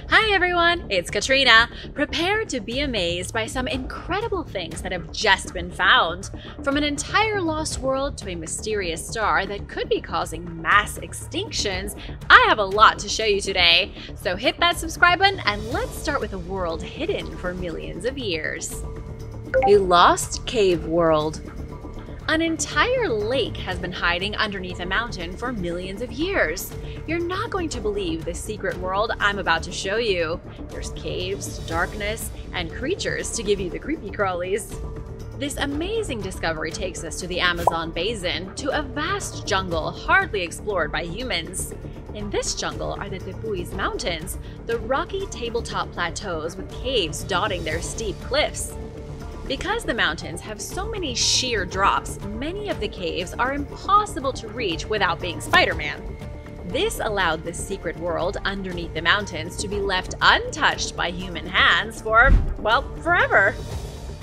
Hi everyone, it's Katrina. Prepare to be amazed by some incredible things that have just been found. From an entire lost world to a mysterious star that could be causing mass extinctions, I have a lot to show you today. So hit that subscribe button and let's start with a world hidden for millions of years. The Lost Cave World. An entire lake has been hiding underneath a mountain for millions of years. You're not going to believe the secret world I'm about to show you. There's caves, darkness, and creatures to give you the creepy crawlies. This amazing discovery takes us to the Amazon basin, to a vast jungle hardly explored by humans. In this jungle are the Tepuis Mountains, the rocky tabletop plateaus with caves dotting their steep cliffs. Because the mountains have so many sheer drops, many of the caves are impossible to reach without being Spider-Man. This allowed the secret world underneath the mountains to be left untouched by human hands for, well, forever.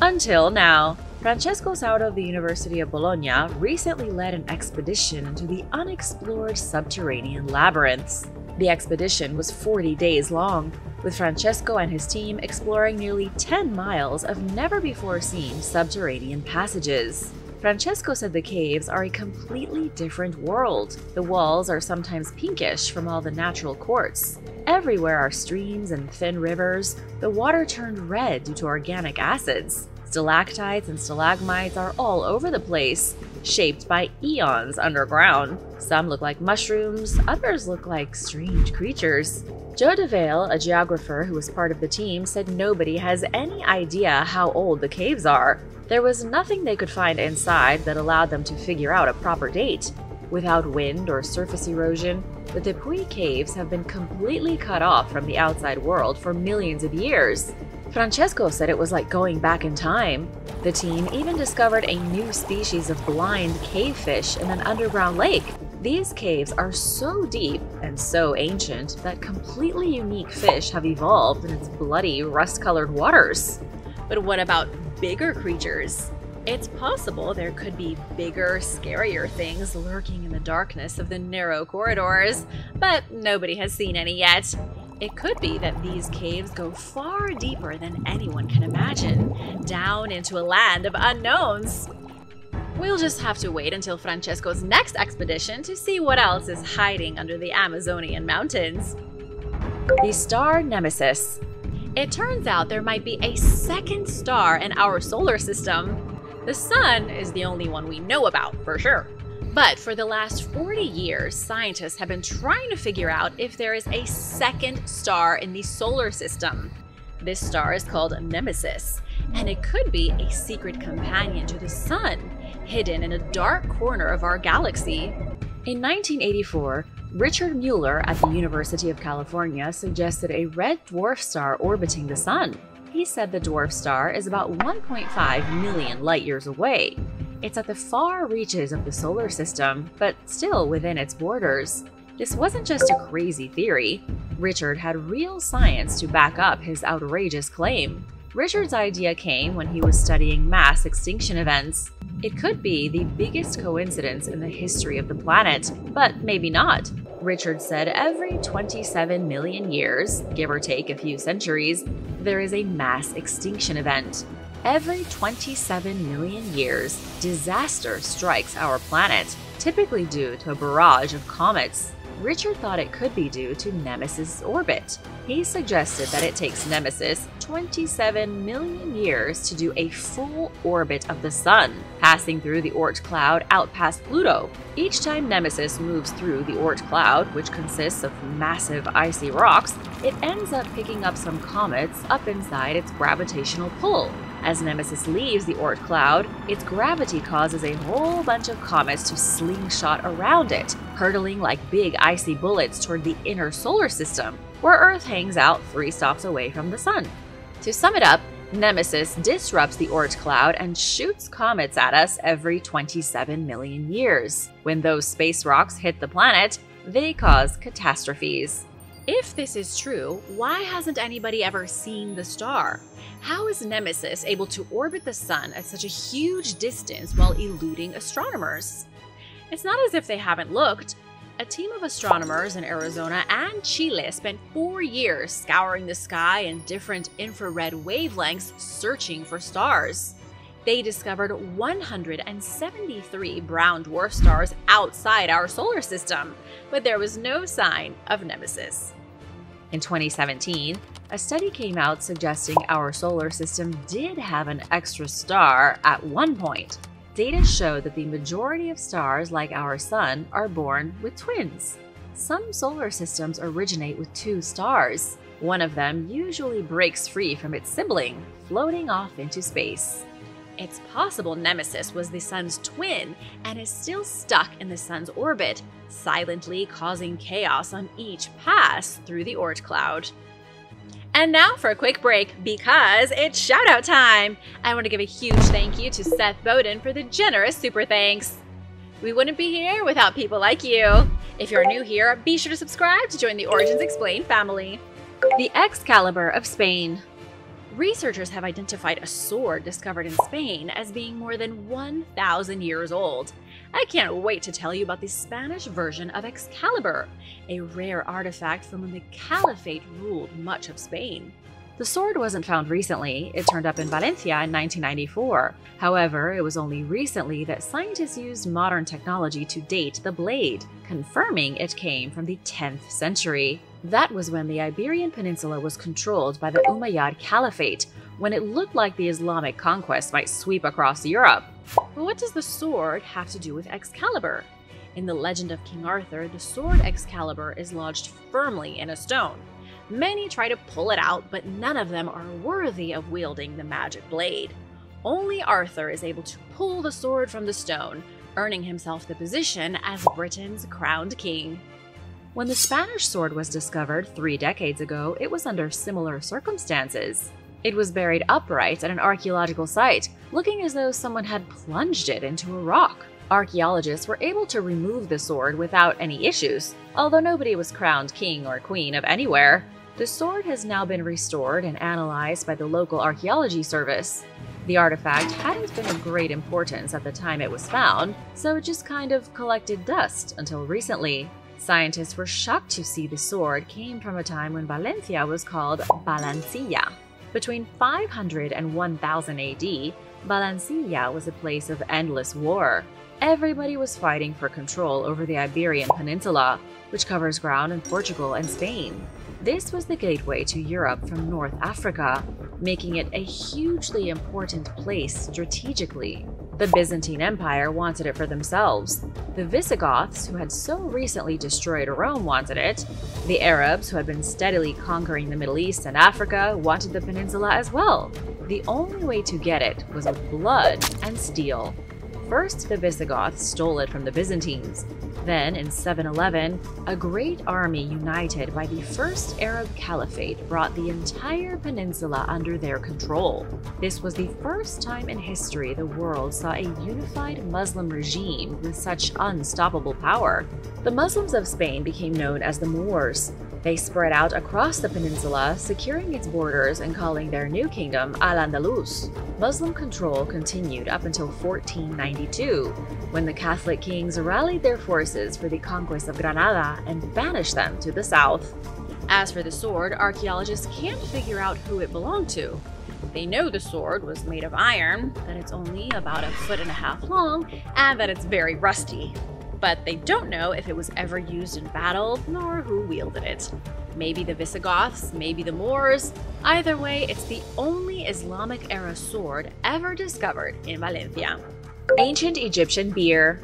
Until now. Francesco Saudo of the University of Bologna recently led an expedition into the unexplored subterranean labyrinths. The expedition was 40 days long, with Francesco and his team exploring nearly 10 miles of never-before-seen subterranean passages. Francesco said the caves are a completely different world. The walls are sometimes pinkish from all the natural quartz. Everywhere are streams and thin rivers. The water turned red due to organic acids. Stalactites and stalagmites are all over the place, shaped by eons underground. Some look like mushrooms, others look like strange creatures. Joe DeVale, a geographer who was part of the team, said nobody has any idea how old the caves are. There was nothing they could find inside that allowed them to figure out a proper date. Without wind or surface erosion, the Tepui caves have been completely cut off from the outside world for millions of years. Francesco said it was like going back in time. The team even discovered a new species of blind cavefish in an underground lake. These caves are so deep and so ancient that completely unique fish have evolved in its bloody, rust-colored waters. But what about bigger creatures? It's possible there could be bigger, scarier things lurking in the darkness of the narrow corridors, but nobody has seen any yet. It could be that these caves go far deeper than anyone can imagine, down into a land of unknowns. We'll just have to wait until Francesco's next expedition to see what else is hiding under the Amazonian mountains. The star Nemesis. It turns out there might be a second star in our solar system. The Sun is the only one we know about, for sure. But for the last 40 years, scientists have been trying to figure out if there is a second star in the solar system. This star is called Nemesis, and it could be a secret companion to the Sun, hidden in a dark corner of our galaxy. In 1984, Richard Mueller at the University of California suggested a red dwarf star orbiting the Sun. He said the dwarf star is about 1.5 million light-years away. It's at the far reaches of the solar system, but still within its borders. This wasn't just a crazy theory. Richard had real science to back up his outrageous claim. Richard's idea came when he was studying mass extinction events. It could be the biggest coincidence in the history of the planet, but maybe not. Richard said every 27 million years, give or take a few centuries, there is a mass extinction event. Every 27 million years, disaster strikes our planet, typically due to a barrage of comets. Richard thought it could be due to Nemesis' orbit. He suggested that it takes Nemesis 27 million years to do a full orbit of the Sun, passing through the Oort cloud out past Pluto. Each time Nemesis moves through the Oort cloud, which consists of massive icy rocks, it ends up picking up some comets up inside its gravitational pull. As Nemesis leaves the Oort cloud, its gravity causes a whole bunch of comets to slingshot around it, hurtling like big icy bullets toward the inner solar system, where Earth hangs out 3 stops away from the Sun. To sum it up, Nemesis disrupts the Oort cloud and shoots comets at us every 27 million years. When those space rocks hit the planet, they cause catastrophes. If this is true, why hasn't anybody ever seen the star? How is Nemesis able to orbit the Sun at such a huge distance while eluding astronomers? It's not as if they haven't looked. A team of astronomers in Arizona and Chile spent 4 years scouring the sky in different infrared wavelengths searching for stars. They discovered 173 brown dwarf stars outside our solar system, but there was no sign of Nemesis. In 2017, a study came out suggesting our solar system did have an extra star at one point. Data show that the majority of stars, like our Sun, are born with twins. Some solar systems originate with 2 stars. One of them usually breaks free from its sibling, floating off into space. It's possible Nemesis was the Sun's twin and is still stuck in the Sun's orbit, silently causing chaos on each pass through the Oort cloud. And now for a quick break, because it's shoutout time! I want to give a huge thank you to Seth Bowden for the generous super thanks. We wouldn't be here without people like you. If you're new here, be sure to subscribe to join the Origins Explained family. The Excalibur of Spain. Researchers have identified a sword discovered in Spain as being more than 1,000 years old. I can't wait to tell you about the Spanish version of Excalibur, a rare artifact from when the Caliphate ruled much of Spain. The sword wasn't found recently. It turned up in Valencia in 1994. However, it was only recently that scientists used modern technology to date the blade, confirming it came from the 10th century. That was when the Iberian Peninsula was controlled by the Umayyad Caliphate, when it looked like the Islamic conquest might sweep across Europe. But what does the sword have to do with Excalibur? In the legend of King Arthur, the sword Excalibur is lodged firmly in a stone. Many try to pull it out, but none of them are worthy of wielding the magic blade. Only Arthur is able to pull the sword from the stone, earning himself the position as Britain's crowned king. When the Spanish sword was discovered 3 decades ago, it was under similar circumstances. It was buried upright at an archaeological site, looking as though someone had plunged it into a rock. Archaeologists were able to remove the sword without any issues, although nobody was crowned king or queen of anywhere. The sword has now been restored and analyzed by the local archaeology service. The artifact hadn't been of great importance at the time it was found, so it just kind of collected dust until recently. Scientists were shocked to see the sword came from a time when Valencia was called Valencia. Between 500 and 1000 AD, Valencia was a place of endless war. Everybody was fighting for control over the Iberian Peninsula, which covers ground in Portugal and Spain. This was the gateway to Europe from North Africa, making it a hugely important place strategically. The Byzantine Empire wanted it for themselves. The Visigoths, who had so recently destroyed Rome, wanted it. The Arabs, who had been steadily conquering the Middle East and Africa, wanted the peninsula as well. The only way to get it was with blood and steel. First, the Visigoths stole it from the Byzantines. Then, in 711, a great army united by the First Arab Caliphate brought the entire peninsula under their control. This was the first time in history the world saw a unified Muslim regime with such unstoppable power. The Muslims of Spain became known as the Moors. They spread out across the peninsula, securing its borders and calling their new kingdom Al-Andalus. Muslim control continued up until 1492, when the Catholic kings rallied their forces for the conquest of Granada and banished them to the south. As for the sword, archaeologists can't figure out who it belonged to. They know the sword was made of iron, that it's only about 1.5 feet long, and that it's very rusty. But they don't know if it was ever used in battle, nor who wielded it. Maybe the Visigoths, maybe the Moors. Either way, it's the only Islamic-era sword ever discovered in Valencia. Ancient Egyptian beer.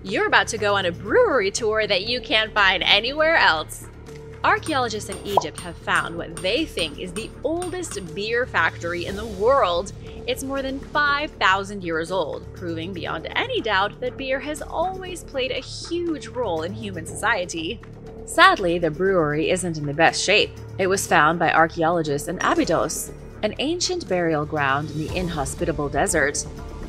You're about to go on a brewery tour that you can't find anywhere else. Archaeologists in Egypt have found what they think is the oldest beer factory in the world. It's more than 5,000 years old, proving beyond any doubt that beer has always played a huge role in human society. Sadly, the brewery isn't in the best shape. It was found by archaeologists in Abydos, an ancient burial ground in the inhospitable desert.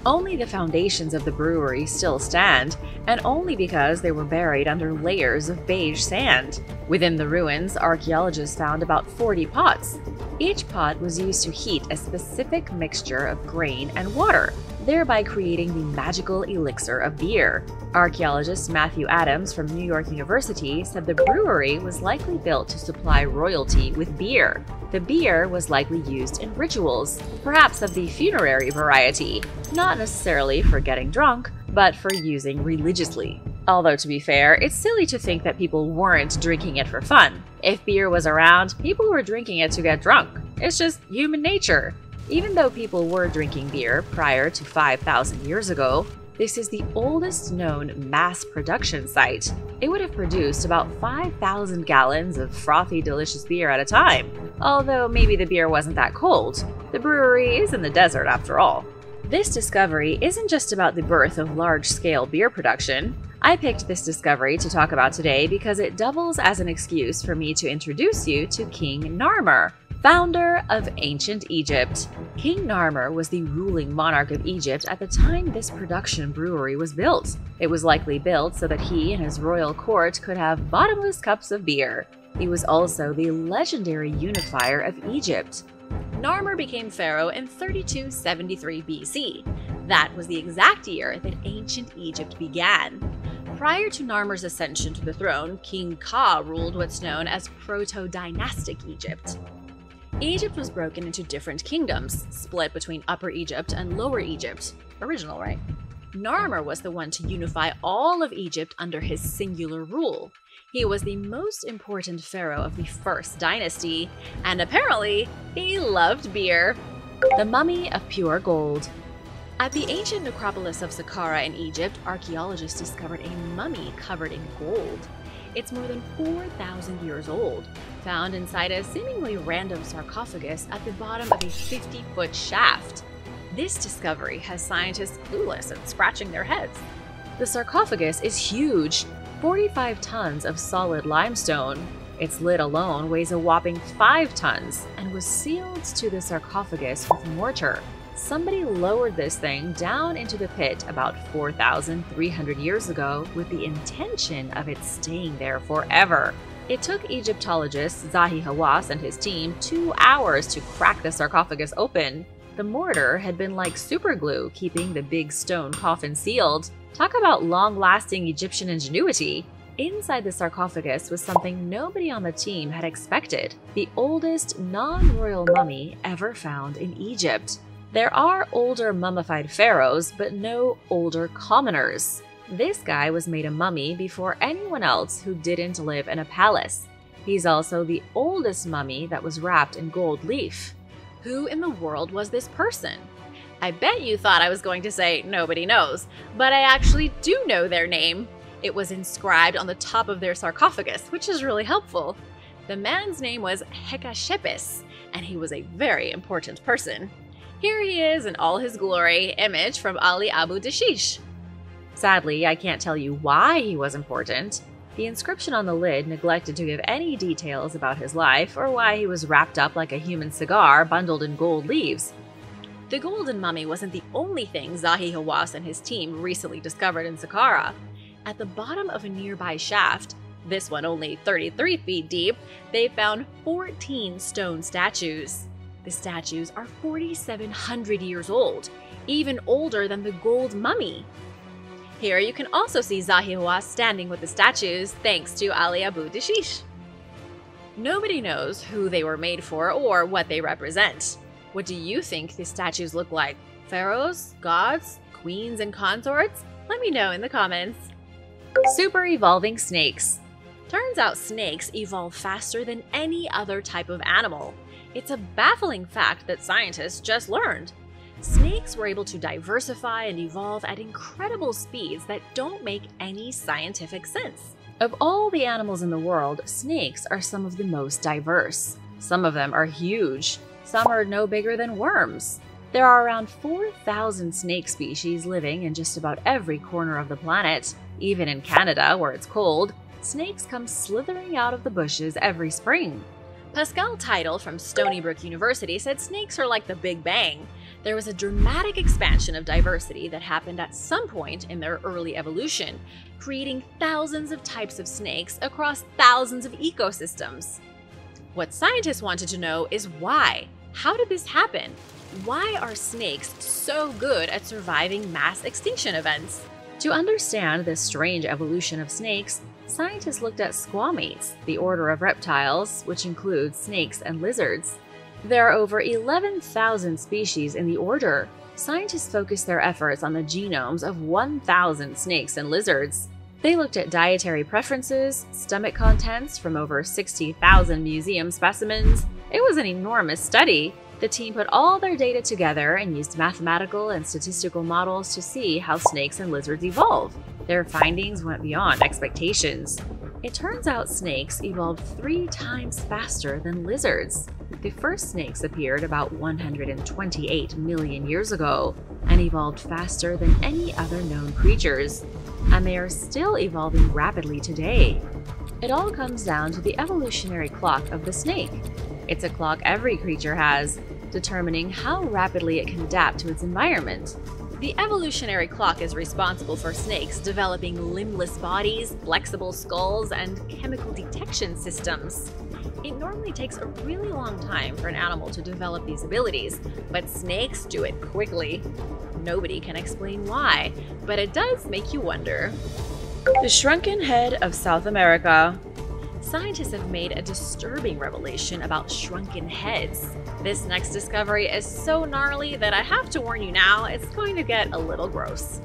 Only the foundations of the brewery still stand, and only because they were buried under layers of beige sand. Within the ruins, archaeologists found about 40 pots. Each pot was used to heat a specific mixture of grain and water, thereby creating the magical elixir of beer. Archaeologist Matthew Adams from New York University said the brewery was likely built to supply royalty with beer. The beer was likely used in rituals, perhaps of the funerary variety, not necessarily for getting drunk, but for using religiously. Although, to be fair, it's silly to think that people weren't drinking it for fun. If beer was around, people were drinking it to get drunk. It's just human nature. Even though people were drinking beer prior to 5,000 years ago, this is the oldest known mass production site. It would have produced about 5,000 gallons of frothy, delicious beer at a time. Although maybe the beer wasn't that cold. The brewery is in the desert after all. This discovery isn't just about the birth of large-scale beer production. I picked this discovery to talk about today because it doubles as an excuse for me to introduce you to King Narmer, founder of ancient Egypt. King Narmer was the ruling monarch of Egypt at the time this production brewery was built. It was likely built so that he and his royal court could have bottomless cups of beer. He was also the legendary unifier of Egypt. Narmer became pharaoh in 3273 BC. That was the exact year that ancient Egypt began. Prior to Narmer's ascension to the throne, King Ka ruled what's known as Proto-Dynastic Egypt. Egypt was broken into different kingdoms, split between Upper Egypt and Lower Egypt. Original, right? Narmer was the one to unify all of Egypt under his singular rule. He was the most important pharaoh of the first dynasty, and apparently, he loved beer. The Mummy of Pure Gold. At the ancient necropolis of Saqqara in Egypt, archaeologists discovered a mummy covered in gold. It's more than 4,000 years old, found inside a seemingly random sarcophagus at the bottom of a 50-foot shaft. This discovery has scientists clueless and scratching their heads. The sarcophagus is huge, 45 tons of solid limestone. Its lid alone weighs a whopping 5 tons and was sealed to the sarcophagus with mortar. Somebody lowered this thing down into the pit about 4,300 years ago with the intention of it staying there forever. It took Egyptologist Zahi Hawass and his team 2 hours to crack the sarcophagus open. The mortar had been like superglue, keeping the big stone coffin sealed. Talk about long-lasting Egyptian ingenuity. Inside the sarcophagus was something nobody on the team had expected: the oldest non-royal mummy ever found in Egypt. There are older mummified pharaohs, but no older commoners. This guy was made a mummy before anyone else who didn't live in a palace. He's also the oldest mummy that was wrapped in gold leaf. Who in the world was this person? I bet you thought I was going to say nobody knows, but I actually do know their name. It was inscribed on the top of their sarcophagus, which is really helpful. The man's name was Hekashepes, and he was a very important person. Here he is in all his glory, image from Ali Abu Dashish. Sadly, I can't tell you why he was important. The inscription on the lid neglected to give any details about his life or why he was wrapped up like a human cigar bundled in gold leaves. The golden mummy wasn't the only thing Zahi Hawass and his team recently discovered in Saqqara. At the bottom of a nearby shaft, this one only 33 feet deep, they found 14 stone statues. The statues are 4,700 years old, even older than the gold mummy. Here you can also see Zahi Hawass standing with the statues thanks to Ali Abu Dashish. Nobody knows who they were made for or what they represent. What do you think the statues look like? Pharaohs, gods, queens, and consorts? Let me know in the comments. Super evolving snakes. Turns out snakes evolve faster than any other type of animal. It's a baffling fact that scientists just learned. Snakes were able to diversify and evolve at incredible speeds that don't make any scientific sense. Of all the animals in the world, snakes are some of the most diverse. Some of them are huge. Some are no bigger than worms. There are around 4,000 snake species living in just about every corner of the planet. Even in Canada, where it's cold, snakes come slithering out of the bushes every spring. Pascal Teitel from Stony Brook University said snakes are like the Big Bang. There was a dramatic expansion of diversity that happened at some point in their early evolution, creating thousands of types of snakes across thousands of ecosystems. What scientists wanted to know is why. How did this happen? Why are snakes so good at surviving mass extinction events? To understand this strange evolution of snakes, scientists looked at squamates, the order of reptiles, which includes snakes and lizards. There are over 11,000 species in the order. Scientists focused their efforts on the genomes of 1,000 snakes and lizards. They looked at dietary preferences, stomach contents from over 60,000 museum specimens. It was an enormous study. The team put all their data together and used mathematical and statistical models to see how snakes and lizards evolve. Their findings went beyond expectations. It turns out snakes evolved 3 times faster than lizards. The first snakes appeared about 128 million years ago and evolved faster than any other known creatures. And they are still evolving rapidly today. It all comes down to the evolutionary clock of the snake. It's a clock every creature has, determining how rapidly it can adapt to its environment. The evolutionary clock is responsible for snakes developing limbless bodies, flexible skulls, and chemical detection systems. It normally takes a really long time for an animal to develop these abilities, but snakes do it quickly. Nobody can explain why, but it does make you wonder. The shrunken head of South America. Scientists have made a disturbing revelation about shrunken heads. This next discovery is so gnarly that I have to warn you now, it's going to get a little gross.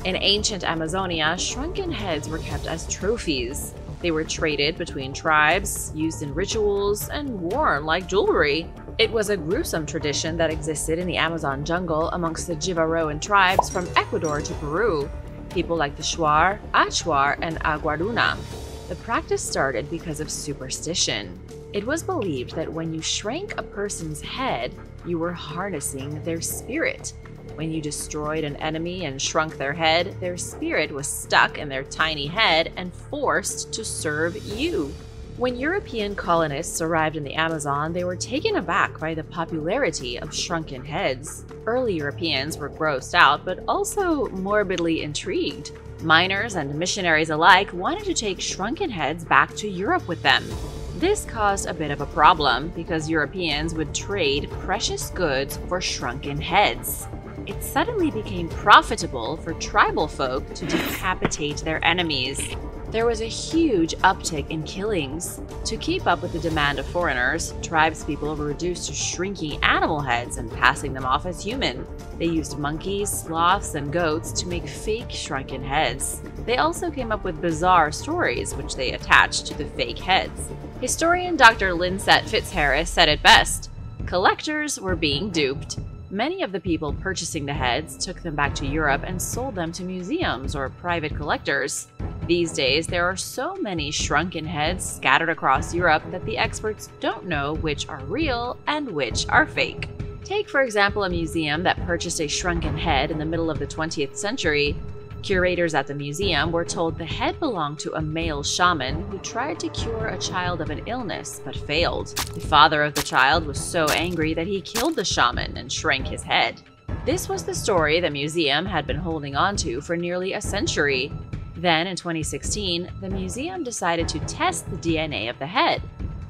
In ancient Amazonia, shrunken heads were kept as trophies. They were traded between tribes, used in rituals, and worn like jewelry. It was a gruesome tradition that existed in the Amazon jungle amongst the Jivaroan tribes from Ecuador to Peru, people like the Shuar, Achuar, and Aguaruna. The practice started because of superstition. It was believed that when you shrank a person's head, you were harnessing their spirit. When you destroyed an enemy and shrunk their head, their spirit was stuck in their tiny head and forced to serve you. When European colonists arrived in the Amazon, they were taken aback by the popularity of shrunken heads. Early Europeans were grossed out, but also morbidly intrigued. Miners and missionaries alike wanted to take shrunken heads back to Europe with them. This caused a bit of a problem because Europeans would trade precious goods for shrunken heads. It suddenly became profitable for tribal folk to decapitate their enemies. There was a huge uptick in killings. To keep up with the demand of foreigners, tribespeople were reduced to shrinking animal heads and passing them off as human. They used monkeys, sloths, and goats to make fake shrunken heads. They also came up with bizarre stories, which they attached to the fake heads. Historian Dr. Lynset Fitzharris said it best: collectors were being duped. Many of the people purchasing the heads took them back to Europe and sold them to museums or private collectors. These days, there are so many shrunken heads scattered across Europe that the experts don't know which are real and which are fake. Take, for example, a museum that purchased a shrunken head in the middle of the 20th century. Curators at the museum were told the head belonged to a male shaman who tried to cure a child of an illness but failed. The father of the child was so angry that he killed the shaman and shrank his head. This was the story the museum had been holding on to for nearly a century. Then, in 2016, the museum decided to test the DNA of the head.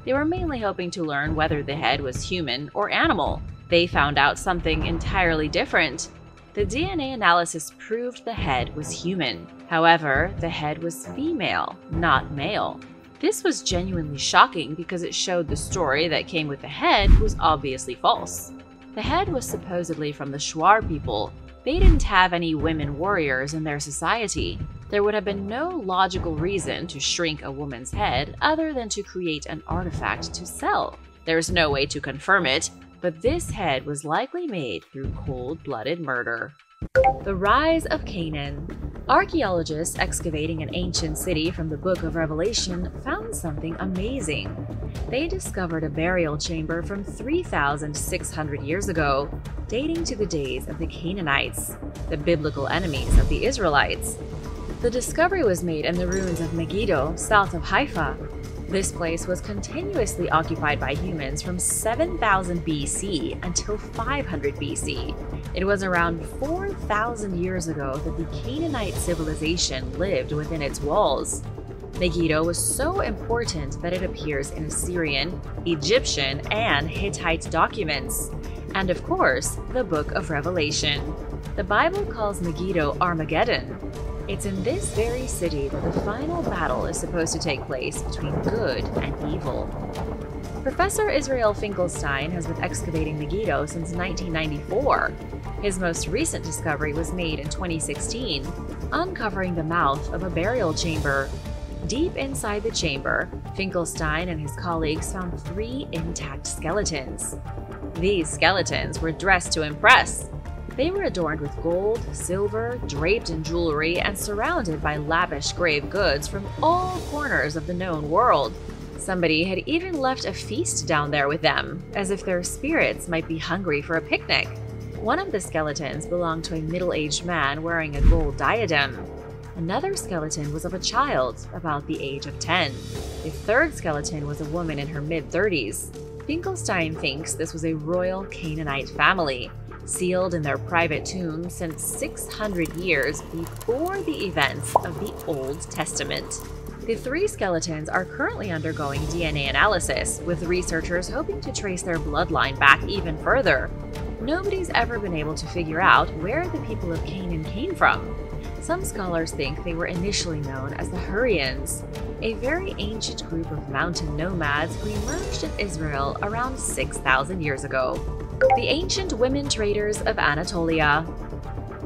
They were mainly hoping to learn whether the head was human or animal. They found out something entirely different. The DNA analysis proved the head was human. However, the head was female, not male. This was genuinely shocking because it showed the story that came with the head was obviously false. The head was supposedly from the Shuar people. They didn't have any women warriors in their society. There would have been no logical reason to shrink a woman's head other than to create an artifact to sell. There's no way to confirm it, but this head was likely made through cold-blooded murder. The rise of Canaan. Archaeologists excavating an ancient city from the Book of Revelation found something amazing. They discovered a burial chamber from 3,600 years ago, dating to the days of the Canaanites, the biblical enemies of the Israelites. The discovery was made in the ruins of Megiddo, south of Haifa. This place was continuously occupied by humans from 7000 BC until 500 BC. It was around 4,000 years ago that the Canaanite civilization lived within its walls. Megiddo was so important that it appears in Assyrian, Egyptian, and Hittite documents. And of course, the Book of Revelation. The Bible calls Megiddo Armageddon. It's in this very city that the final battle is supposed to take place between good and evil. Professor Israel Finkelstein has been excavating Megiddo since 1994. His most recent discovery was made in 2016, uncovering the mouth of a burial chamber. Deep inside the chamber, Finkelstein and his colleagues found 3 intact skeletons. These skeletons were dressed to impress. They were adorned with gold, silver, draped in jewelry, and surrounded by lavish grave goods from all corners of the known world. Somebody had even left a feast down there with them, as if their spirits might be hungry for a picnic. One of the skeletons belonged to a middle-aged man wearing a gold diadem. Another skeleton was of a child, about the age of 10. The third skeleton was a woman in her mid-30s. Finkelstein thinks this was a royal Canaanite family, sealed in their private tomb since 600 years before the events of the Old Testament. The 3 skeletons are currently undergoing DNA analysis, with researchers hoping to trace their bloodline back even further. Nobody's ever been able to figure out where the people of Canaan came from. Some scholars think they were initially known as the Hurrians, a very ancient group of mountain nomads who emerged in Israel around 6,000 years ago. The ancient women traders of Anatolia.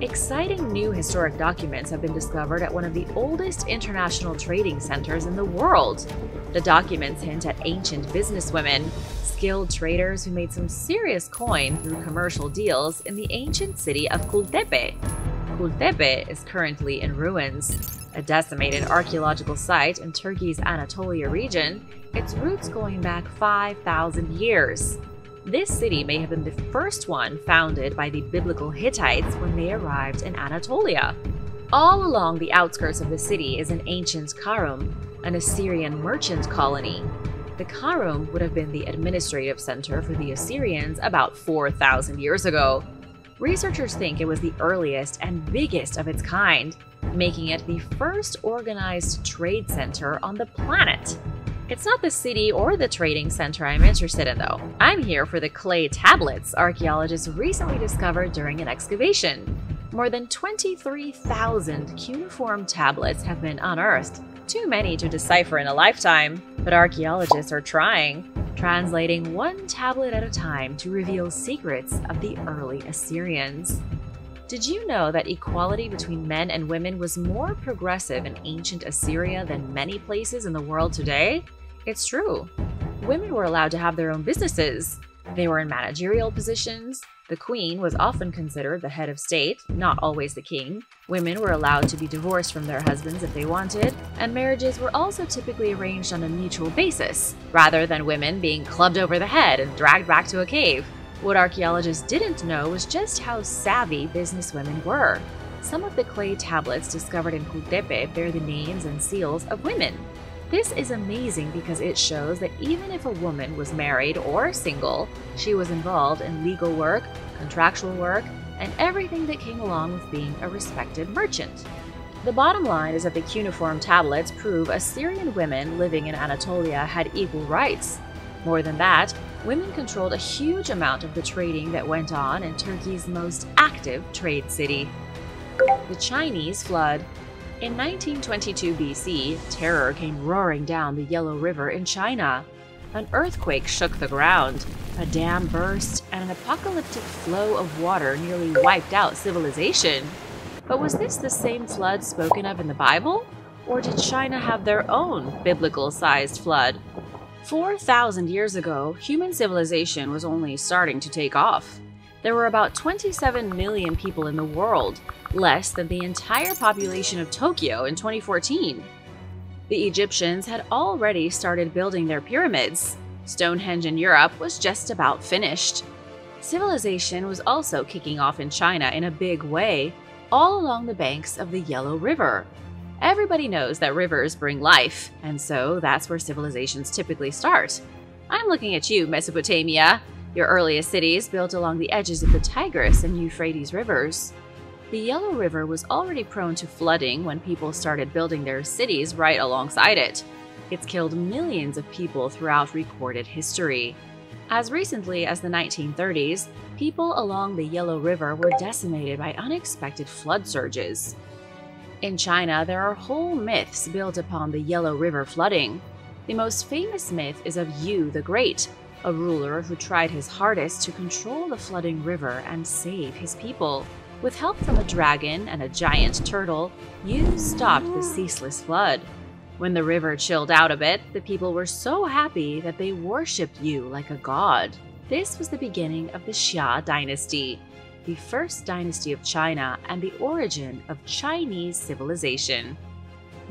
Exciting new historic documents have been discovered at one of the oldest international trading centers in the world. The documents hint at ancient businesswomen, skilled traders who made some serious coin through commercial deals in the ancient city of Kultepe. Kultepe is currently in ruins. A decimated archaeological site in Turkey's Anatolia region, its roots going back 5,000 years. This city may have been the first one founded by the biblical Hittites when they arrived in Anatolia. All along the outskirts of the city is an ancient Karum, an Assyrian merchant colony. The Karum would have been the administrative center for the Assyrians about 4,000 years ago. Researchers think it was the earliest and biggest of its kind, making it the first organized trade center on the planet. It's not the city or the trading center I'm interested in, though. I'm here for the clay tablets archaeologists recently discovered during an excavation. More than 23,000 cuneiform tablets have been unearthed, too many to decipher in a lifetime, but archaeologists are trying, translating one tablet at a time to reveal secrets of the early Assyrians. Did you know that equality between men and women was more progressive in ancient Assyria than many places in the world today? It's true. Women were allowed to have their own businesses. They were in managerial positions. The queen was often considered the head of state, not always the king. Women were allowed to be divorced from their husbands if they wanted, and marriages were also typically arranged on a mutual basis, rather than women being clubbed over the head and dragged back to a cave. What archaeologists didn't know was just how savvy businesswomen were. Some of the clay tablets discovered in Kultepe bear the names and seals of women. This is amazing because it shows that even if a woman was married or single, she was involved in legal work, contractual work, and everything that came along with being a respected merchant. The bottom line is that the cuneiform tablets prove Assyrian women living in Anatolia had equal rights. More than that, women controlled a huge amount of the trading that went on in Turkey's most active trade city. The Chinese flood. In 1922 BC, terror came roaring down the Yellow River in China. An earthquake shook the ground, a dam burst, and an apocalyptic flow of water nearly wiped out civilization. But was this the same flood spoken of in the Bible? Or did China have their own biblical-sized flood? 4,000 years ago, human civilization was only starting to take off. There were about 27 million people in the world, less than the entire population of Tokyo in 2014. The Egyptians had already started building their pyramids. Stonehenge in Europe was just about finished. Civilization was also kicking off in China in a big way, all along the banks of the Yellow River. Everybody knows that rivers bring life, and so that's where civilizations typically start. I'm looking at you, Mesopotamia. Your earliest cities built along the edges of the Tigris and Euphrates rivers. The Yellow River was already prone to flooding when people started building their cities right alongside it. It's killed millions of people throughout recorded history. As recently as the 1930s, people along the Yellow River were decimated by unexpected flood surges. In China, there are whole myths built upon the Yellow River flooding. The most famous myth is of Yu the Great, a ruler who tried his hardest to control the flooding river and save his people. With help from a dragon and a giant turtle, Yu stopped the ceaseless flood. When the river chilled out a bit, the people were so happy that they worshipped Yu like a god. This was the beginning of the Xia dynasty, the first dynasty of China and the origin of Chinese civilization.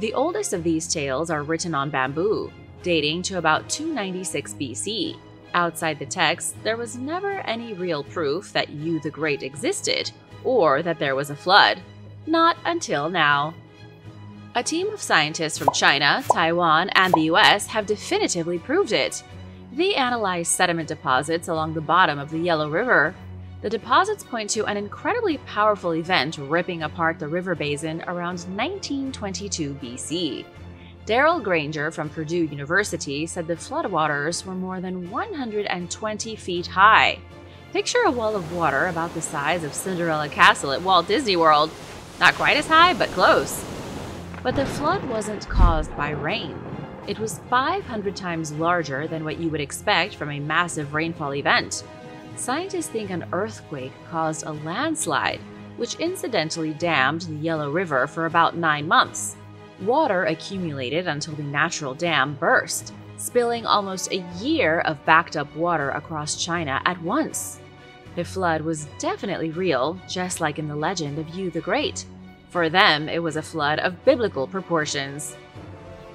The oldest of these tales are written on bamboo, dating to about 296 BC. Outside the text, there was never any real proof that Yu the Great existed, or that there was a flood. Not until now. A team of scientists from China, Taiwan, and the US have definitively proved it. They analyzed sediment deposits along the bottom of the Yellow River. The deposits point to an incredibly powerful event ripping apart the river basin around 1922 BC. Daryl Granger from Purdue University said the floodwaters were more than 120 feet high. Picture a wall of water about the size of Cinderella Castle at Walt Disney World. Not quite as high, but close. But the flood wasn't caused by rain. It was 500 times larger than what you would expect from a massive rainfall event. Scientists think an earthquake caused a landslide, which incidentally dammed the Yellow River for about 9 months. Water accumulated until the natural dam burst, spilling almost a year of backed-up water across China at once. The flood was definitely real, just like in the legend of Yu the Great. For them, it was a flood of biblical proportions.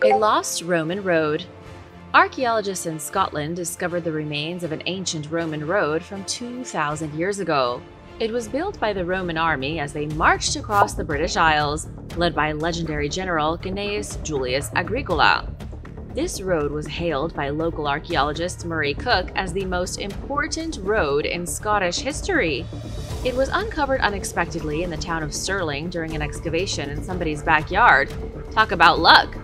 A lost Roman road. Archaeologists in Scotland discovered the remains of an ancient Roman road from 2,000 years ago. It was built by the Roman army as they marched across the British Isles, led by legendary general Gnaeus Julius Agricola. This road was hailed by local archaeologist Murray Cook as the most important road in Scottish history. It was uncovered unexpectedly in the town of Stirling during an excavation in somebody's backyard. Talk about luck!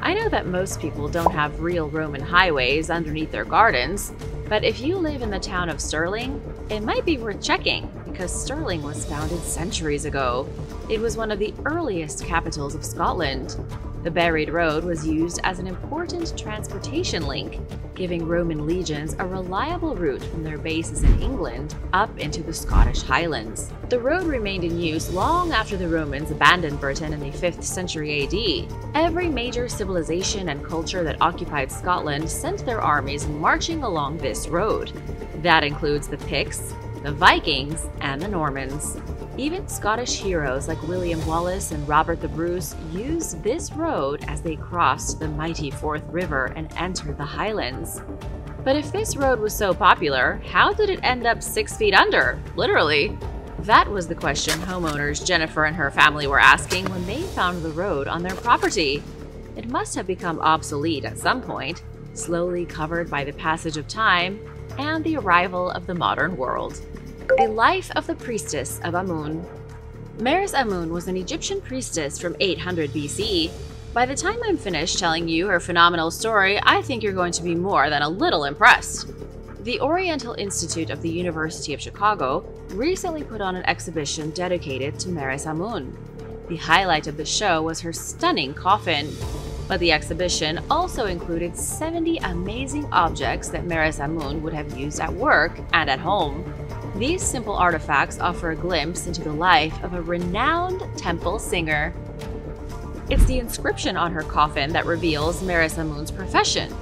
I know that most people don't have real Roman highways underneath their gardens, but if you live in the town of Stirling, it might be worth checking because Stirling was founded centuries ago. It was one of the earliest capitals of Scotland. The buried road was used as an important transportation link, giving Roman legions a reliable route from their bases in England up into the Scottish Highlands. The road remained in use long after the Romans abandoned Britain in the 5th century AD. Every major civilization and culture that occupied Scotland sent their armies marching along this road. That includes the Picts, the Vikings, and the Normans. Even Scottish heroes like William Wallace and Robert the Bruce used this road as they crossed the mighty Forth River and entered the Highlands. But if this road was so popular, how did it end up 6 feet under? Literally. That was the question homeowners Jennifer and her family were asking when they found the road on their property. It must have become obsolete at some point, slowly covered by the passage of time and the arrival of the modern world. The life of the priestess of Amun. Meres Amun was an Egyptian priestess from 800 BC. By the time I'm finished telling you her phenomenal story, I think you're going to be more than a little impressed. The Oriental Institute of the University of Chicago recently put on an exhibition dedicated to Meres Amun. The highlight of the show was her stunning coffin, but the exhibition also included 70 amazing objects that Meres Amun would have used at work and at home. These simple artifacts offer a glimpse into the life of a renowned temple singer. It's the inscription on her coffin that reveals Meres Amun's profession.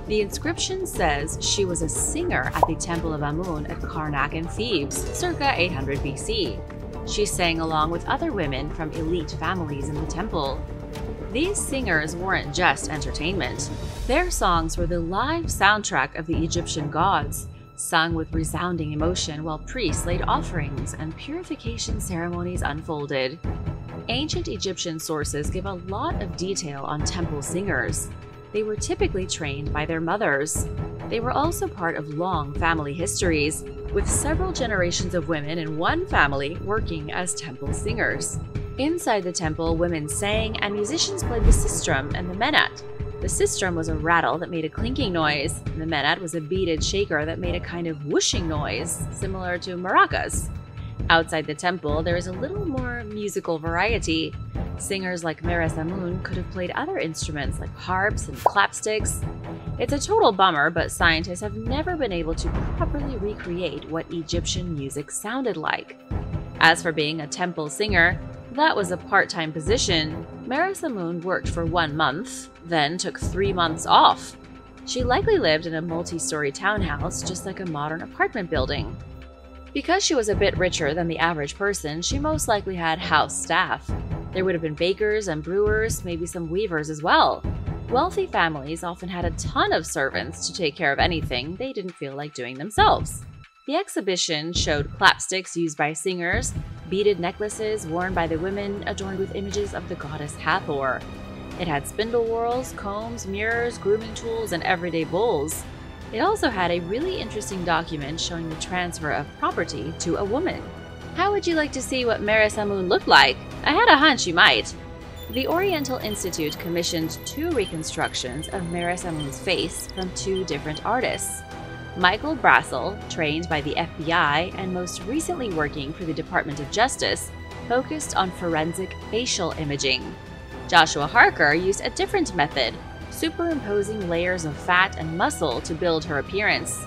The inscription says she was a singer at the Temple of Amun at Karnak in Thebes, circa 800 BC. She sang along with other women from elite families in the temple. These singers weren't just entertainment. Their songs were the live soundtrack of the Egyptian gods, sung with resounding emotion while priests laid offerings and purification ceremonies unfolded. Ancient Egyptian sources give a lot of detail on temple singers. They were typically trained by their mothers. They were also part of long family histories, with several generations of women in one family working as temple singers. Inside the temple, women sang and musicians played the sistrum and the menat. The sistrum was a rattle that made a clinking noise. The menat was a beaded shaker that made a kind of whooshing noise, similar to maracas. Outside the temple, there is a little more musical variety. Singers like Mera Samun could have played other instruments like harps and clapsticks. It's a total bummer, but scientists have never been able to properly recreate what Egyptian music sounded like. As for being a temple singer, that was a part-time position. Mera Samun worked for 1 month, then took 3 months off. She likely lived in a multi-story townhouse, just like a modern apartment building. Because she was a bit richer than the average person, she most likely had house staff. There would have been bakers and brewers, maybe some weavers as well. Wealthy families often had a ton of servants to take care of anything they didn't feel like doing themselves. The exhibition showed clapsticks used by singers, beaded necklaces worn by the women adorned with images of the goddess Hathor. It had spindle whorls, combs, mirrors, grooming tools, and everyday bowls. It also had a really interesting document showing the transfer of property to a woman. How would you like to see what Mera Samun looked like? I had a hunch you might. The Oriental Institute commissioned 2 reconstructions of Mera Samun's face from 2 different artists. Michael Brassel, trained by the FBI and most recently working for the Department of Justice, focused on forensic facial imaging. Joshua Harker used a different method, superimposing layers of fat and muscle to build her appearance.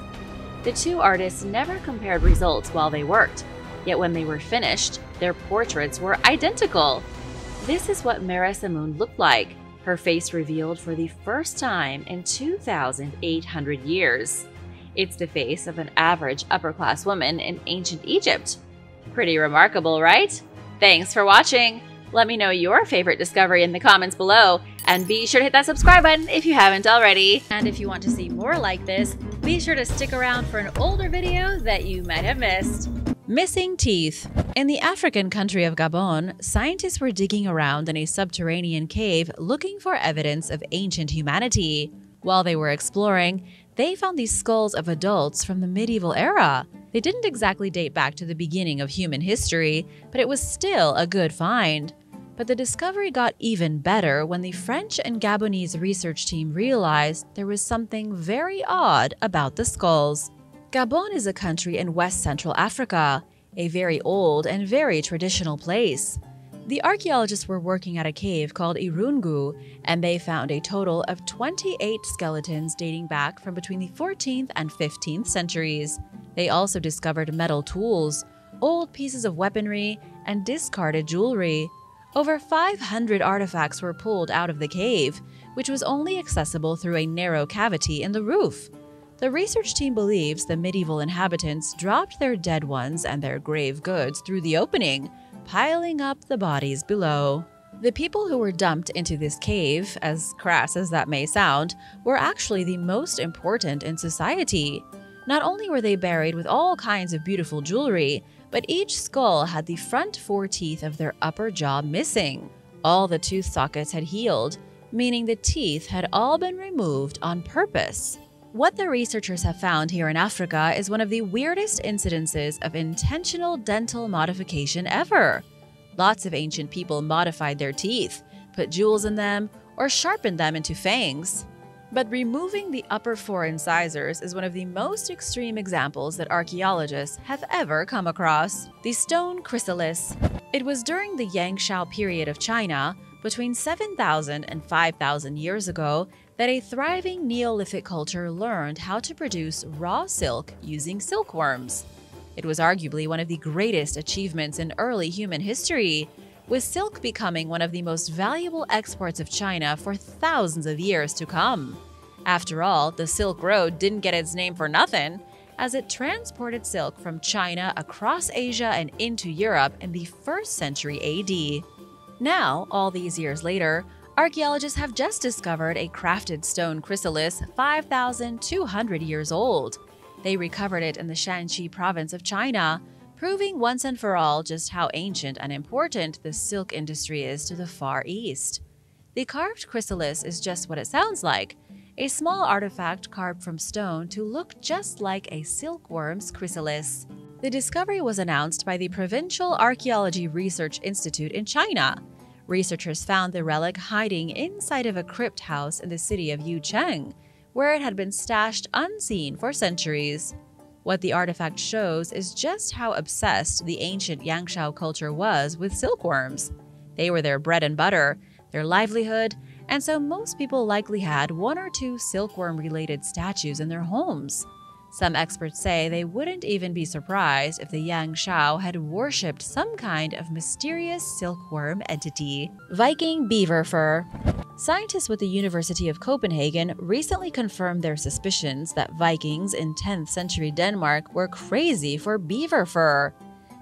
The 2 artists never compared results while they worked, yet when they were finished, their portraits were identical. This is what Mera Samun looked like, her face revealed for the first time in 2,800 years. It's the face of an average upper-class woman in ancient Egypt. Pretty remarkable, right? Thanks for watching! Let me know your favorite discovery in the comments below, and be sure to hit that subscribe button if you haven't already. And if you want to see more like this, be sure to stick around for an older video that you might have missed. Missing teeth. In the African country of Gabon, scientists were digging around in a subterranean cave looking for evidence of ancient humanity. While they were exploring, they found these skulls of adults from the medieval era. They didn't exactly date back to the beginning of human history, but it was still a good find. But the discovery got even better when the French and Gabonese research team realized there was something very odd about the skulls. Gabon is a country in West Central Africa, a very old and very traditional place. The archaeologists were working at a cave called Irungu, and they found a total of 28 skeletons dating back from between the 14th and 15th centuries. They also discovered metal tools, old pieces of weaponry, and discarded jewelry. Over 500 artifacts were pulled out of the cave, which was only accessible through a narrow cavity in the roof. The research team believes the medieval inhabitants dropped their dead ones and their grave goods through the opening, piling up the bodies below. The people who were dumped into this cave, as crass as that may sound, were actually the most important in society. Not only were they buried with all kinds of beautiful jewelry, but each skull had the front 4 teeth of their upper jaw missing. All the tooth sockets had healed, meaning the teeth had all been removed on purpose. What the researchers have found here in Africa is one of the weirdest incidences of intentional dental modification ever. Lots of ancient people modified their teeth, put jewels in them, or sharpened them into fangs. But removing the upper 4 incisors is one of the most extreme examples that archaeologists have ever come across. The stone chrysalis. It was during the Yangshao period of China, between 7,000 and 5,000 years ago, that a thriving Neolithic culture learned how to produce raw silk using silkworms. It was arguably one of the greatest achievements in early human history, with silk becoming one of the most valuable exports of China for thousands of years to come. After all, the Silk Road didn't get its name for nothing, as it transported silk from China across Asia and into Europe in the 1st century AD. Now, all these years later, archaeologists have just discovered a crafted stone chrysalis 5,200 years old. They recovered it in the Shanxi province of China, proving once and for all just how ancient and important the silk industry is to the Far East. The carved chrysalis is just what it sounds like, a small artifact carved from stone to look just like a silkworm's chrysalis. The discovery was announced by the Provincial Archaeology Research Institute in China. Researchers found the relic hiding inside of a crypt house in the city of Yucheng, where it had been stashed unseen for centuries. What the artifact shows is just how obsessed the ancient Yangshao culture was with silkworms. They were their bread and butter, their livelihood, and so most people likely had one or two silkworm-related statues in their homes. Some experts say they wouldn't even be surprised if the Yangshao had worshipped some kind of mysterious silkworm entity. Viking beaver fur. Scientists with the University of Copenhagen recently confirmed their suspicions that Vikings in 10th century Denmark were crazy for beaver fur.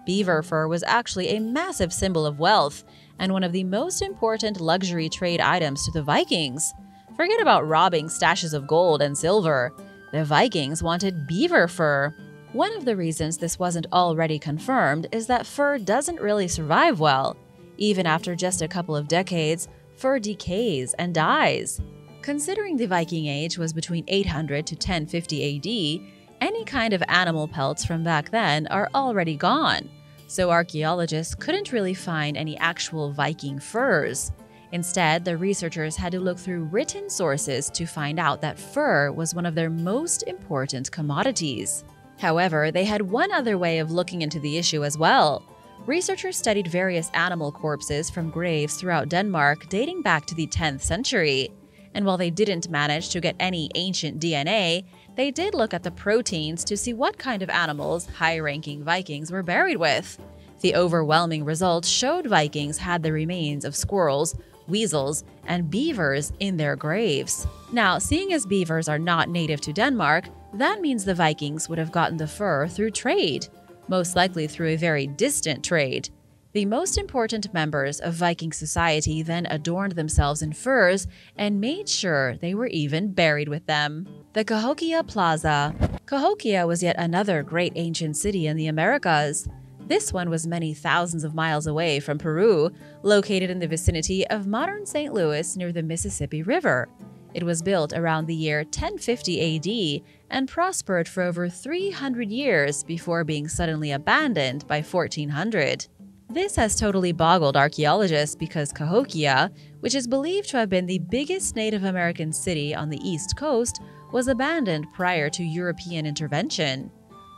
Beaver fur was actually a massive symbol of wealth and one of the most important luxury trade items to the Vikings. Forget about robbing stashes of gold and silver. The Vikings wanted beaver fur. One of the reasons this wasn't already confirmed is that fur doesn't really survive well. Even after just a couple of decades, fur decays and dies. Considering the Viking Age was between 800 to 1050 AD, any kind of animal pelts from back then are already gone, so archaeologists couldn't really find any actual Viking furs. Instead, the researchers had to look through written sources to find out that fur was one of their most important commodities. However, they had one other way of looking into the issue as well. Researchers studied various animal corpses from graves throughout Denmark dating back to the 10th century. And while they didn't manage to get any ancient DNA, they did look at the proteins to see what kind of animals high-ranking Vikings were buried with. The overwhelming results showed Vikings had the remains of squirrels, weasels, and beavers in their graves. Now, seeing as beavers are not native to Denmark, that means the Vikings would have gotten the fur through trade, most likely through a very distant trade. The most important members of Viking society then adorned themselves in furs and made sure they were even buried with them. The Cahokia Plaza. Cahokia was yet another great ancient city in the Americas. This one was many thousands of miles away from Peru, located in the vicinity of modern St. Louis near the Mississippi River. It was built around the year 1050 AD and prospered for over 300 years before being suddenly abandoned by 1400. This has totally boggled archaeologists because Cahokia, which is believed to have been the biggest Native American city on the East Coast, was abandoned prior to European intervention.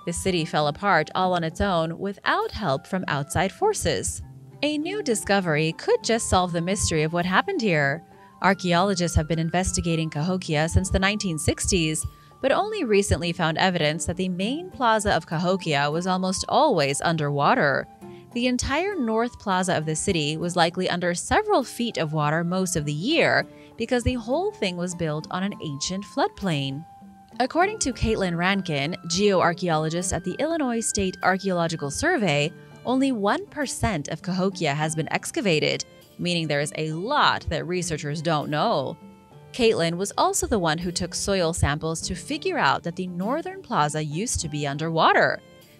The city fell apart all on its own without help from outside forces. A new discovery could just solve the mystery of what happened here. Archaeologists have been investigating Cahokia since the 1960s, but only recently found evidence that the main plaza of Cahokia was almost always underwater. The entire north plaza of the city was likely under several feet of water most of the year because the whole thing was built on an ancient floodplain. According to Caitlin Rankin, geoarchaeologist at the Illinois State Archaeological Survey, only 1% of Cahokia has been excavated, meaning there is a lot that researchers don't know. Caitlin was also the one who took soil samples to figure out that the northern plaza used to be underwater.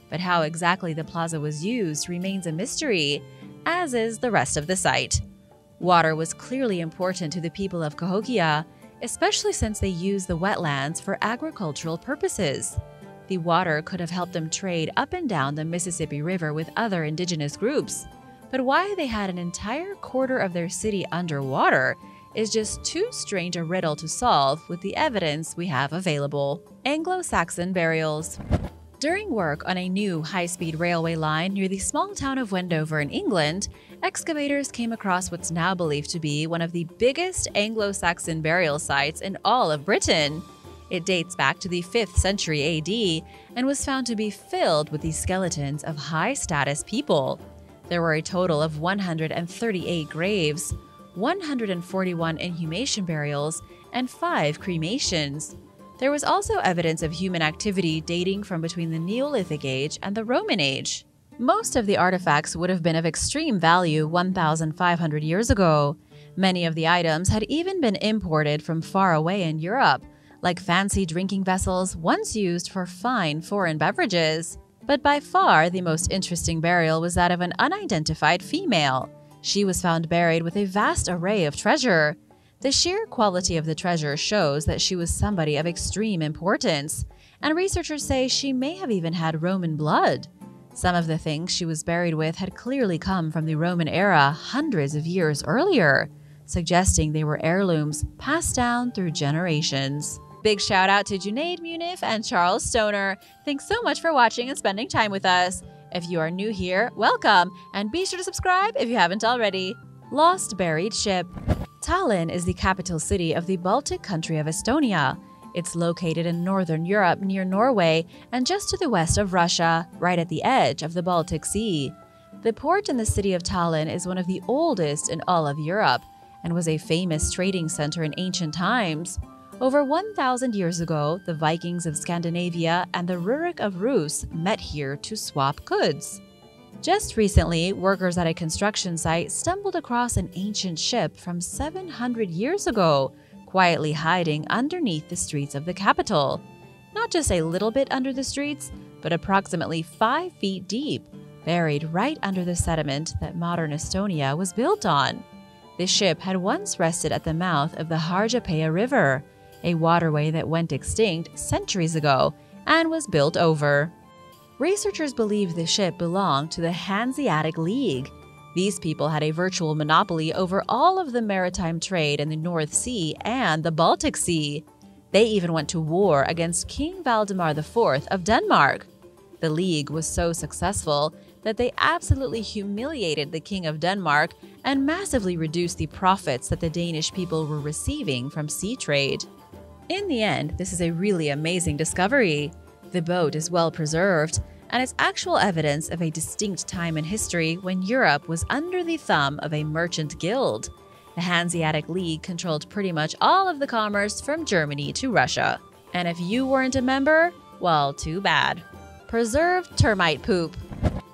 But how exactly the plaza was used remains a mystery, as is the rest of the site. Water was clearly important to the people of Cahokia, especially since they used the wetlands for agricultural purposes. The water could have helped them trade up and down the Mississippi River with other indigenous groups. But why they had an entire quarter of their city underwater is just too strange a riddle to solve with the evidence we have available. Anglo-Saxon burials. During work on a new high-speed railway line near the small town of Wendover in England, excavators came across what's now believed to be one of the biggest Anglo-Saxon burial sites in all of Britain. It dates back to the 5th century AD and was found to be filled with the skeletons of high-status people. There were a total of 138 graves, 141 inhumation burials, and 5 cremations. There was also evidence of human activity dating from between the Neolithic Age and the Roman Age. Most of the artifacts would have been of extreme value 1,500 years ago. Many of the items had even been imported from far away in Europe, like fancy drinking vessels once used for fine foreign beverages. But by far the most interesting burial was that of an unidentified female. She was found buried with a vast array of treasure. The sheer quality of the treasure shows that she was somebody of extreme importance, and researchers say she may have even had Roman blood. Some of the things she was buried with had clearly come from the Roman era hundreds of years earlier, suggesting they were heirlooms passed down through generations. Big shout out to Junaid Munif and Charles Stoner. Thanks so much for watching and spending time with us. If you are new here, welcome, and be sure to subscribe if you haven't already. Lost buried ship. Tallinn is the capital city of the Baltic country of Estonia. It's located in northern Europe near Norway and just to the west of Russia, right at the edge of the Baltic Sea. The port in the city of Tallinn is one of the oldest in all of Europe and was a famous trading center in ancient times. Over 1,000 years ago, the Vikings of Scandinavia and the Rurik of Rus met here to swap goods. Just recently, workers at a construction site stumbled across an ancient ship from 700 years ago, quietly hiding underneath the streets of the capital. Not just a little bit under the streets, but approximately 5 feet deep, buried right under the sediment that modern Estonia was built on. The ship had once rested at the mouth of the Harjapeia River, a waterway that went extinct centuries ago and was built over. Researchers believe the ship belonged to the Hanseatic League. These people had a virtual monopoly over all of the maritime trade in the North Sea and the Baltic Sea. They even went to war against King Valdemar IV of Denmark. The League was so successful that they absolutely humiliated the King of Denmark and massively reduced the profits that the Danish people were receiving from sea trade. In the end, this is a really amazing discovery. The boat is well preserved, and it's actual evidence of a distinct time in history when Europe was under the thumb of a merchant guild. The Hanseatic League controlled pretty much all of the commerce from Germany to Russia. And if you weren't a member, well, too bad. Preserved termite poop.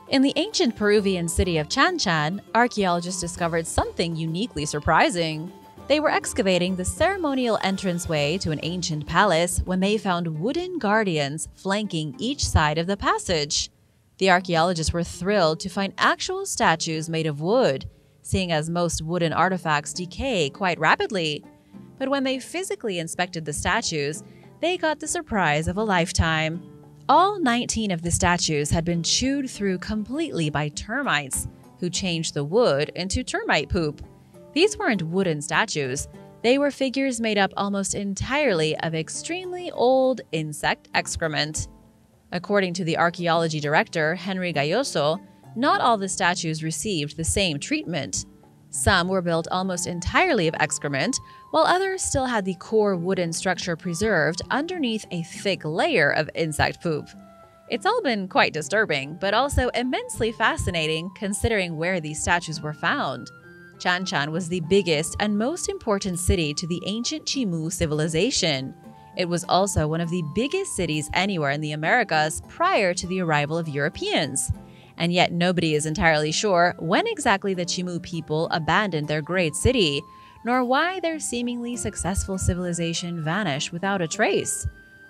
In the ancient Peruvian city of Chanchan, archaeologists discovered something uniquely surprising. They were excavating the ceremonial entranceway to an ancient palace when they found wooden guardians flanking each side of the passage. The archaeologists were thrilled to find actual statues made of wood, seeing as most wooden artifacts decay quite rapidly. But when they physically inspected the statues, they got the surprise of a lifetime. All 19 of the statues had been chewed through completely by termites, who changed the wood into termite poop. These weren't wooden statues. They were figures made up almost entirely of extremely old insect excrement. According to the archaeology director, Henry Gayoso, not all the statues received the same treatment. Some were built almost entirely of excrement, while others still had the core wooden structure preserved underneath a thick layer of insect poop. It's all been quite disturbing, but also immensely fascinating considering where these statues were found. Chanchan was the biggest and most important city to the ancient Chimu civilization. It was also one of the biggest cities anywhere in the Americas prior to the arrival of Europeans. And yet nobody is entirely sure when exactly the Chimu people abandoned their great city, nor why their seemingly successful civilization vanished without a trace.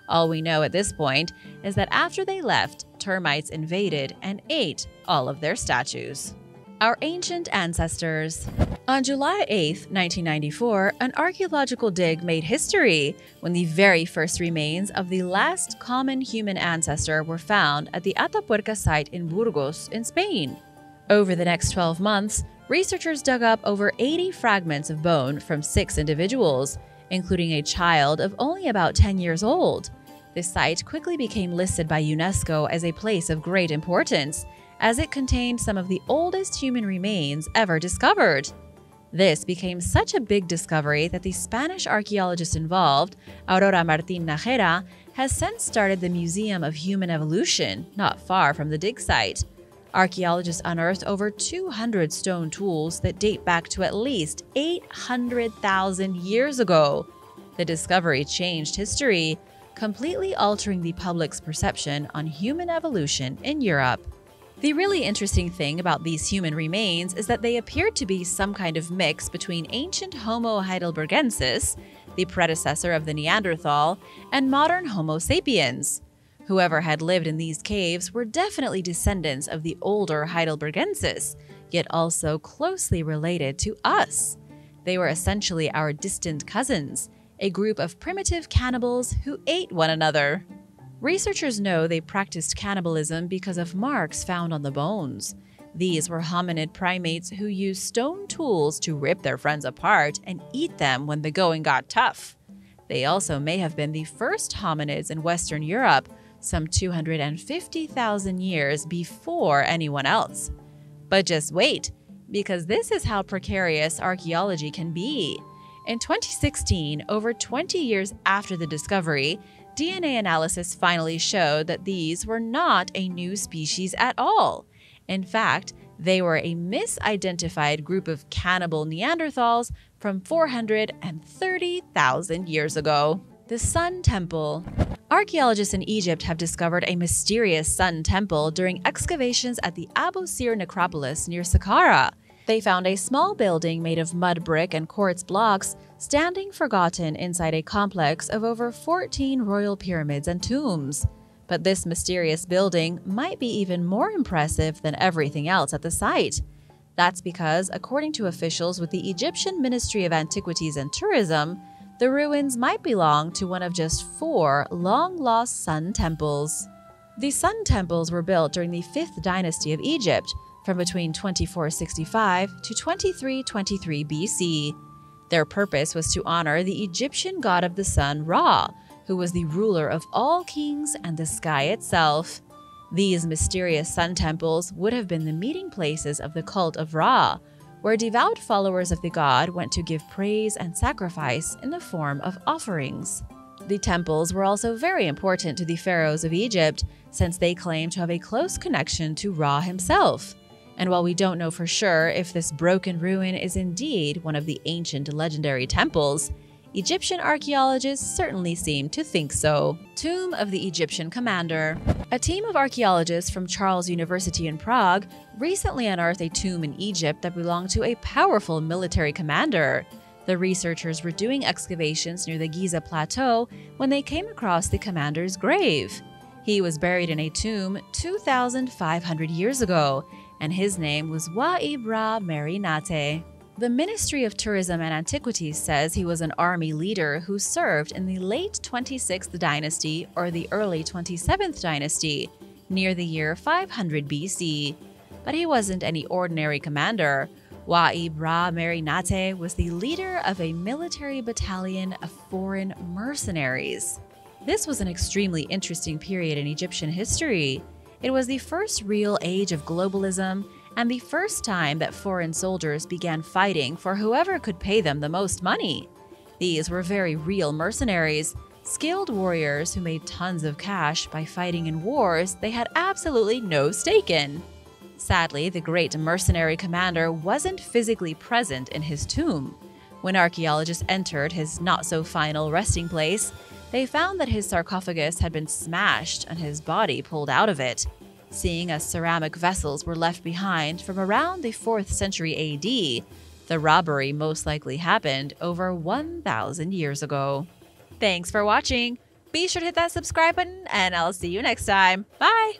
All we know at this point is that after they left, termites invaded and ate all of their statues. Our ancient ancestors. On July 8, 1994, an archaeological dig made history when the very first remains of the last common human ancestor were found at the Atapuerca site in Burgos, in Spain. Over the next 12 months, researchers dug up over 80 fragments of bone from 6 individuals, including a child of only about 10 years old. This site quickly became listed by UNESCO as a place of great importance, as it contained some of the oldest human remains ever discovered. This became such a big discovery that the Spanish archaeologist involved, Aurora Martín Najera, has since started the Museum of Human Evolution, not far from the dig site. Archaeologists unearthed over 200 stone tools that date back to at least 800,000 years ago. The discovery changed history, completely altering the public's perception on human evolution in Europe. The really interesting thing about these human remains is that they appear to be some kind of mix between ancient Homo heidelbergensis, the predecessor of the Neanderthal, and modern Homo sapiens. Whoever had lived in these caves were definitely descendants of the older Heidelbergensis, yet also closely related to us. They were essentially our distant cousins, a group of primitive cannibals who ate one another. Researchers know they practiced cannibalism because of marks found on the bones. These were hominid primates who used stone tools to rip their friends apart and eat them when the going got tough. They also may have been the first hominids in Western Europe, some 250,000 years before anyone else. But just wait, because this is how precarious archaeology can be. In 2016, over 20 years after the discovery, DNA analysis finally showed that these were not a new species at all. In fact, they were a misidentified group of cannibal Neanderthals from 430,000 years ago. The Sun Temple. Archaeologists in Egypt have discovered a mysterious sun temple during excavations at the Abu Sir necropolis near Saqqara. They found a small building made of mud brick and quartz blocks standing forgotten inside a complex of over 14 royal pyramids and tombs. But this mysterious building might be even more impressive than everything else at the site. That's because, according to officials with the Egyptian Ministry of Antiquities and Tourism, the ruins might belong to one of just 4 long-lost sun temples. The sun temples were built during the 5th dynasty of Egypt, from between 2465 to 2323 BC. Their purpose was to honor the Egyptian god of the sun, Ra, who was the ruler of all kings and the sky itself. These mysterious sun temples would have been the meeting places of the cult of Ra, where devout followers of the god went to give praise and sacrifice in the form of offerings. The temples were also very important to the pharaohs of Egypt, since they claimed to have a close connection to Ra himself. And while we don't know for sure if this broken ruin is indeed one of the ancient legendary temples, Egyptian archaeologists certainly seem to think so. Tomb of the Egyptian Commander. A team of archaeologists from Charles University in Prague recently unearthed a tomb in Egypt that belonged to a powerful military commander. The researchers were doing excavations near the Giza Plateau when they came across the commander's grave. He was buried in a tomb 2,500 years ago, and his name was Wa'ib Ra Merinate. The Ministry of Tourism and Antiquities says he was an army leader who served in the late 26th dynasty or the early 27th dynasty, near the year 500 BC. But he wasn't any ordinary commander. Wa'ib Ra Merinate was the leader of a military battalion of foreign mercenaries. This was an extremely interesting period in Egyptian history. It was the first real age of globalism and the first time that foreign soldiers began fighting for whoever could pay them the most money. These were very real mercenaries, skilled warriors who made tons of cash by fighting in wars they had absolutely no stake in. Sadly, the great mercenary commander wasn't physically present in his tomb. When archaeologists entered his not-so-final resting place, they found that his sarcophagus had been smashed and his body pulled out of it. Seeing as ceramic vessels were left behind from around the 4th century AD, the robbery most likely happened over 1,000 years ago. Thanks for watching! Be sure to hit that subscribe button, and I'll see you next time. Bye!